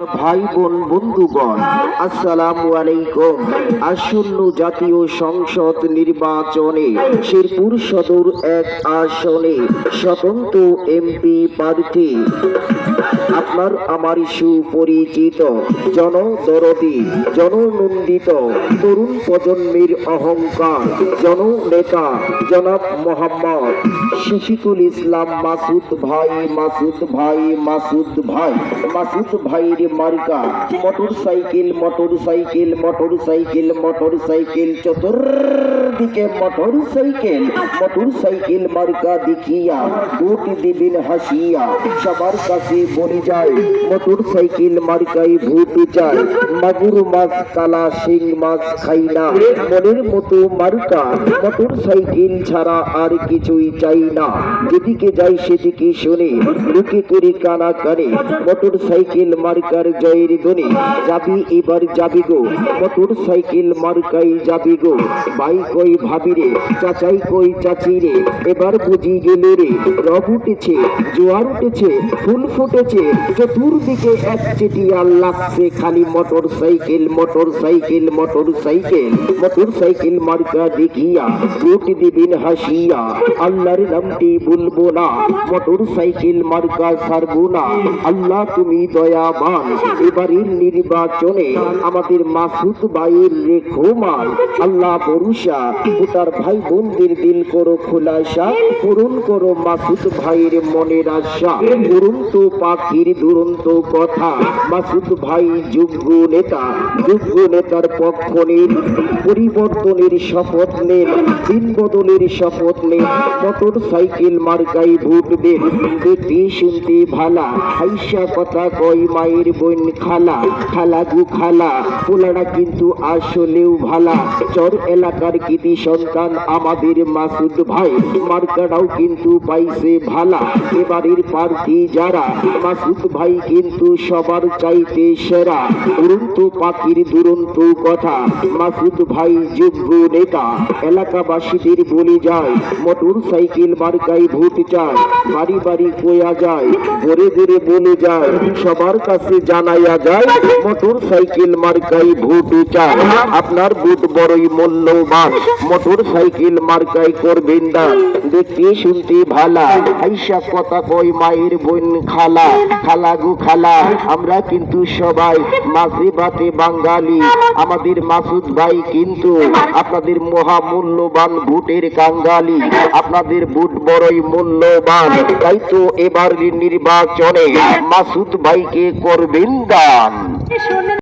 ভাই বোন বন্ধুগণ, আসসালামু আলাইকুম। আসন্ন জাতীয় সংসদ নির্বাচনে শেরপুর সদর এক আসনে স্বতন্ত্র এমপি প্রার্থী আপনার আমার সুপরিচিত জনদরদী জননন্দিত তরুণ প্রজন্মের অহংকার জননেতা জনাব মোহাম্মদ শফিকুল ইসলাম মাসুদ ভাই মাসুদ ভাইয়ের মার্কা মোটরসাইকেল চতুর্দিকে মোটরসাইকেল মার্কা দেখিয়া ভোট দিবেন হাসিয়া। সবার কাছে বলে যায় মোটরসাইকেল মার্কায় ভোট চায়, মাগুর মাছ কালা শিং মাছ খাই না। মনের মতো মার্কা মোটরসাইকেল ছাড়া আর কিছুই চাই না। যেদিকে যাই সেদিকে শুনে লুকে করে কানা কানে মোটরসাইকেল মার্কার জয়ের ধ্বনি। যাবি এবার যাবি গো, মোটরসাইকেল মার্কাই যাবি গো। ভাই কই ভাবি রে, চাচাই কই চাচি রে, এবার বুঝি গেল রে। রব উঠেছে, জোয়ার উঠেছে, ফুল ফুটেছে, চতুর্দিকে এক চেটিয়া লাগছে খালি মোটরসাইকেল মার্কা দেখিয়া ভোট দিবেন হাসিয়া। আল্লাহর নামটি বলবো না, মোটরসাইকেল মার্কা ছাড়বো না। আল্লাহ তুমি দয়াবান, এবারের নির্বাচনে আমাদের মাসুদ ভাইয়ের রেখো মান। আল্লাহ ভরসা, ভোটার ভাই বোনদের দিল করো খোলাসা, পূরণ করো মাসুদ ভাইয়ের মনের আশা। দুরন্ত পাখির দুরন্ত কথা, মাসুদ ভাই যোগ্য নেতার পক্ষ নেন, পরিবর্তনের শপথ নেন, দিন বদলের শপথ নেন। মোটরসাইকেল মার্কাই ভোট দেন। দেখতে শুনতে ভালা, হাইসা কথা কয় মায়ের বোন খালা গু খালা, পোলারা কিন্তু আসলেও ভালা। চর এলাকার কৃতি সন্তান আমাদের মাসুদ ভাই, মার্কাটাও কিন্তু পাইছে ভালা। এবারের প্রার্থী যারা, মাসুদ ভাই কিন্তু সবার চাইতে সেরা। দুরন্ত পাখির দুরন্ত কথা, মাসুদ ভাই যোগ্য নেতা। এলাকাবাসীদের বলে যায় মোটরসাইকেল মার্কাই ভোট চায়। বাড়ি বাড়ি কোয়া যায়, ঘরে ঘরে বলে যায়, সবার কাছে জানাইয়া যায় মোটরসাইকেল মার্কাই ভোট চায়। আপনার ভোট বড়ই মূল্যবান, মোটরসাইকেল মার্কাই করবেন দান। দেখতে শুনতে ভালা, আইসা কথা কয় মায়ের বোন খালা গো খালা। আমরা কিন্তু সবাই মাঝে ভাতে বাঙালি, আমাদের মাসুদ ভাই কিন্তু আপনাদের মহামূল্যবান ভোটের কাঙ্গালি। আপনাদের ভোট বড়ই মূল্যবান, তাই তো এবার নির্বাচনে মাসুদ ভাইকে করবেন দান।